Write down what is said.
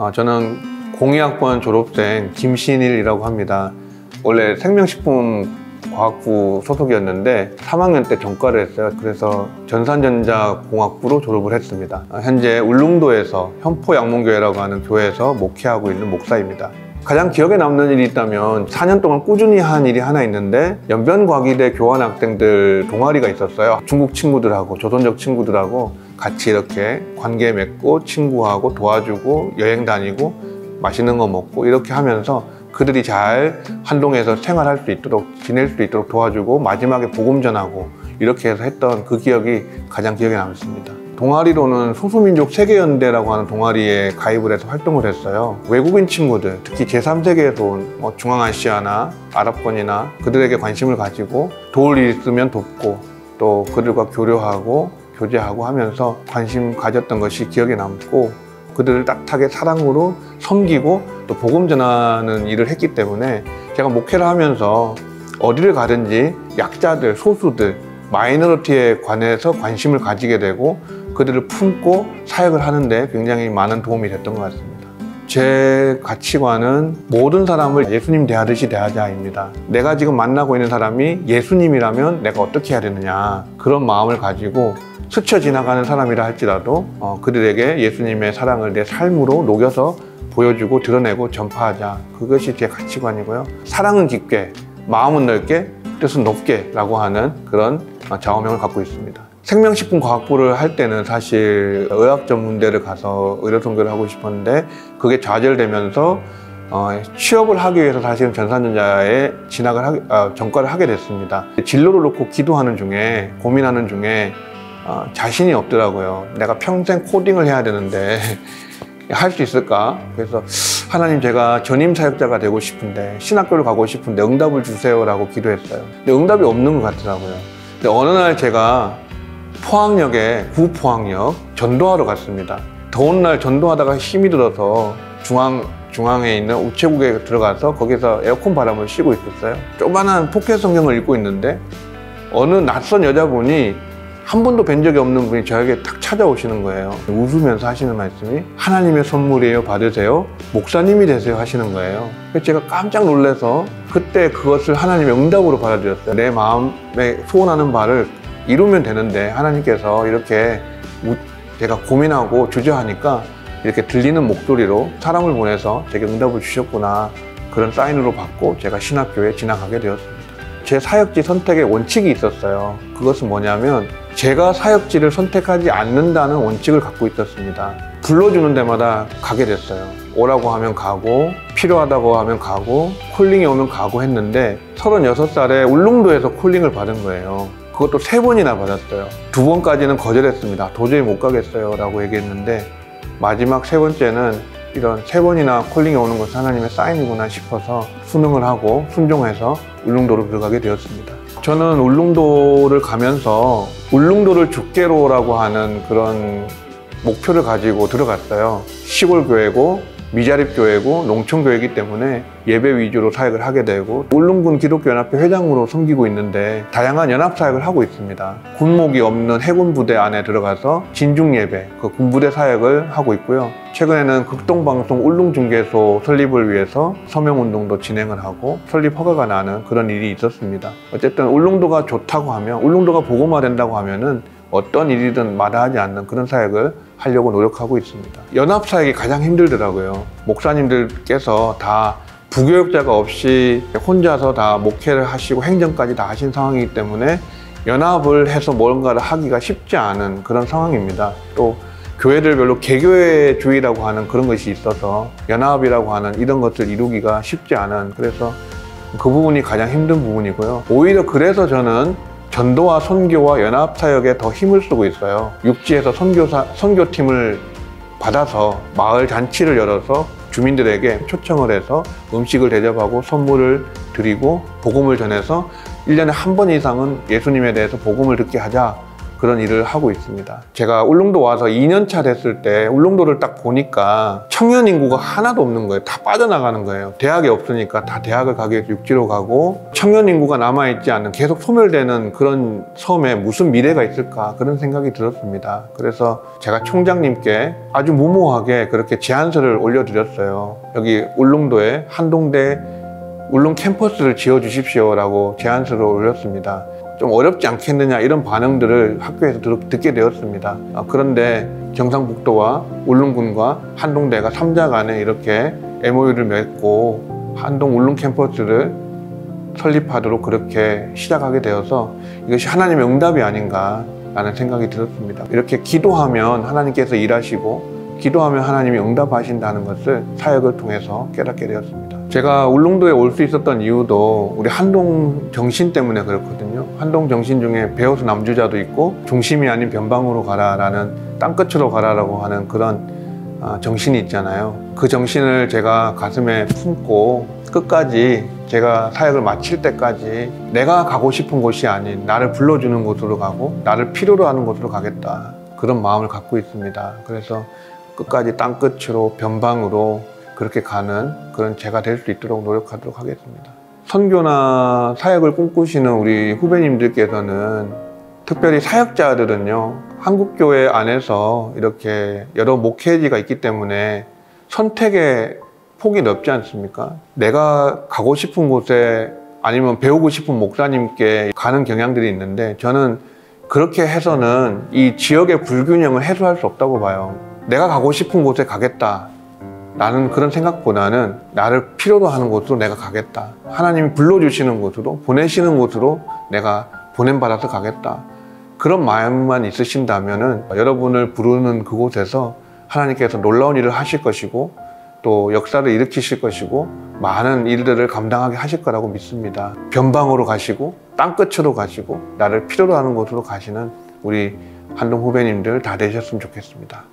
저는 02학번 졸업생 김신일이라고 합니다. 원래 생명식품과학부 소속이었는데 3학년 때 전과를 했어요. 그래서 전산전자공학부로 졸업을 했습니다. 현재 울릉도에서 현포양문교회라고 하는 교회에서 목회하고 있는 목사입니다. 가장 기억에 남는 일이 있다면 4년 동안 꾸준히 한 일이 하나 있는데 연변과기대 교환학생들 동아리가 있었어요. 중국 친구들하고 조선족 친구들하고 같이 이렇게 관계 맺고 친구하고 도와주고 여행 다니고 맛있는 거 먹고 이렇게 하면서 그들이 잘 한동에서 생활할 수 있도록 지낼 수 있도록 도와주고 마지막에 복음 전하고 이렇게 해서 했던 그 기억이 가장 기억에 남습니다. 동아리로는 소수민족 세계연대라고 하는 동아리에 가입을 해서 활동을 했어요. 외국인 친구들, 특히 제3세계에서 온 중앙아시아나 아랍권이나 그들에게 관심을 가지고 도울 일 있으면 돕고 또 그들과 교류하고 교제하고 하면서 관심 가졌던 것이 기억에 남고 그들을 따뜻하게 사랑으로 섬기고 또 복음 전하는 일을 했기 때문에 제가 목회를 하면서 어디를 가든지 약자들, 소수들, 마이너리티에 관해서 관심을 가지게 되고 그들을 품고 사역을 하는데 굉장히 많은 도움이 됐던 것 같습니다. 제 가치관은 모든 사람을 예수님 대하듯이 대하자입니다. 내가 지금 만나고 있는 사람이 예수님이라면 내가 어떻게 해야 되느냐 그런 마음을 가지고 스쳐 지나가는 사람이라 할지라도 그들에게 예수님의 사랑을 내 삶으로 녹여서 보여주고 드러내고 전파하자. 그것이 제 가치관이고요. 사랑은 깊게, 마음은 넓게, 뜻은 높게 라고 하는 그런 좌우명을 갖고 있습니다. 생명식품과학부를 할 때는 사실 의학전문대를 가서 의료선교를 하고 싶었는데 그게 좌절되면서 취업을 하기 위해서 사실은 전산전자에 전과를 하게 됐습니다. 진로를 놓고 기도하는 중에 고민하는 중에 자신이 없더라고요. 내가 평생 코딩을 해야 되는데 할 수 있을까? 그래서 하나님, 제가 전임 사역자가 되고 싶은데 신학교를 가고 싶은데 응답을 주세요라고 기도했어요. 근데 응답이 없는 것 같더라고요. 근데 어느 날 제가 포항역에 구포항역 전도하러 갔습니다. 더운 날 전도하다가 힘이 들어서 중앙에 있는 우체국에 들어가서 거기서 에어컨 바람을 쐬고 있었어요. 조그만한 포켓 성경을 읽고 있는데 어느 낯선 여자분이 한 번도 뵌 적이 없는 분이 저에게 딱 찾아오시는 거예요. 웃으면서 하시는 말씀이 하나님의 선물이에요, 받으세요, 목사님이 되세요 하시는 거예요. 그래서 제가 깜짝 놀라서 그때 그것을 하나님의 응답으로 받아들였어요. 내 마음에 소원하는 바를 이루면 되는데 하나님께서 이렇게 제가 고민하고 주저하니까 이렇게 들리는 목소리로 사람을 보내서 제게 응답을 주셨구나, 그런 사인으로 받고 제가 신학교에 진학하게 되었습니다. 제 사역지 선택의 원칙이 있었어요. 그것은 뭐냐면 제가 사역지를 선택하지 않는다는 원칙을 갖고 있었습니다. 불러주는 데마다 가게 됐어요. 오라고 하면 가고 필요하다고 하면 가고 콜링이 오면 가고 했는데 36살에 울릉도에서 콜링을 받은 거예요. 그것도 3번이나 받았어요. 2번까지는 거절했습니다. 도저히 못 가겠어요 라고 얘기했는데 마지막 3번째는 이런 3번이나 콜링이 오는 것은 하나님의 사인이구나 싶어서 수능을 하고 순종해서 울릉도로 들어가게 되었습니다. 저는 울릉도를 가면서 울릉도를 주께로라고 하는 그런 목표를 가지고 들어갔어요. 시골 교회고 미자립 교회고 농촌 교회이기 때문에 예배 위주로 사역을 하게 되고 울릉군 기독교연합회 회장으로 섬기고 있는데 다양한 연합 사역을 하고 있습니다. 군목이 없는 해군 부대 안에 들어가서 진중 예배, 그 군부대 사역을 하고 있고요. 최근에는 극동방송 울릉중개소 설립을 위해서 서명운동도 진행을 하고 설립 허가가 나는 그런 일이 있었습니다. 어쨌든 울릉도가 좋다고 하면, 울릉도가 복음화된다고 하면은 어떤 일이든 마다하지 않는 그런 사역을 하려고 노력하고 있습니다. 연합사역이 가장 힘들더라고요. 목사님들께서 다 부교육자가 없이 혼자서 다 목회를 하시고 행정까지 다 하신 상황이기 때문에 연합을 해서 뭔가를 하기가 쉽지 않은 그런 상황입니다. 또 교회들별로 개교회주의라고 하는 그런 것이 있어서 연합이라고 하는 이런 것을 이루기가 쉽지 않은, 그래서 그 부분이 가장 힘든 부분이고요. 오히려 그래서 저는 전도와 선교와 연합사역에 더 힘을 쓰고 있어요. 육지에서 선교팀을 받아서 마을 잔치를 열어서 주민들에게 초청을 해서 음식을 대접하고 선물을 드리고 복음을 전해서 1년에 한 번 이상은 예수님에 대해서 복음을 듣게 하자, 그런 일을 하고 있습니다. 제가 울릉도 와서 2년차 됐을 때 울릉도를 딱 보니까 청년 인구가 하나도 없는 거예요. 다 빠져나가는 거예요. 대학이 없으니까 다 대학을 가기 위해서 육지로 가고 청년 인구가 남아있지 않은 계속 소멸되는 그런 섬에 무슨 미래가 있을까 그런 생각이 들었습니다. 그래서 제가 총장님께 아주 무모하게 그렇게 제안서를 올려드렸어요. 여기 울릉도에 한동대 울릉 캠퍼스를 지어주십시오 라고 제안서를 올렸습니다. 좀 어렵지 않겠느냐 이런 반응들을 학교에서 듣게 되었습니다. 그런데 경상북도와 울릉군과 한동대가 3자 간에 이렇게 MOU를 맺고 한동 울릉 캠퍼스를 설립하도록 그렇게 시작하게 되어서 이것이 하나님의 응답이 아닌가 라는 생각이 들었습니다. 이렇게 기도하면 하나님께서 일하시고 기도하면 하나님이 응답하신다는 것을 사역을 통해서 깨닫게 되었습니다. 제가 울릉도에 올 수 있었던 이유도 우리 한동 정신 때문에 그렇거든요. 한동 정신 중에 배우수 남주자도 있고 중심이 아닌 변방으로 가라라는 땅끝으로 가라라고 하는 그런 정신이 있잖아요. 그 정신을 제가 가슴에 품고 끝까지 제가 사역을 마칠 때까지 내가 가고 싶은 곳이 아닌 나를 불러주는 곳으로 가고 나를 필요로 하는 곳으로 가겠다. 그런 마음을 갖고 있습니다. 그래서 끝까지 땅끝으로 변방으로 그렇게 가는 그런 제가 될 수 있도록 노력하도록 하겠습니다. 선교나 사역을 꿈꾸시는 우리 후배님들께서는 특별히 사역자들은요, 한국교회 안에서 이렇게 여러 목회지가 있기 때문에 선택의 폭이 넓지 않습니까? 내가 가고 싶은 곳에 아니면 배우고 싶은 목사님께 가는 경향들이 있는데 저는 그렇게 해서는 이 지역의 불균형을 해소할 수 없다고 봐요. 내가 가고 싶은 곳에 가겠다. 나는 그런 생각보다는 나를 필요로 하는 곳으로 내가 가겠다. 하나님이 불러주시는 곳으로, 보내시는 곳으로 내가 보냄받아서 가겠다. 그런 마음만 있으신다면 여러분을 부르는 그곳에서 하나님께서 놀라운 일을 하실 것이고 또 역사를 일으키실 것이고 많은 일들을 감당하게 하실 거라고 믿습니다. 변방으로 가시고 땅끝으로 가시고 나를 필요로 하는 곳으로 가시는 우리 한동 후배님들 다 되셨으면 좋겠습니다.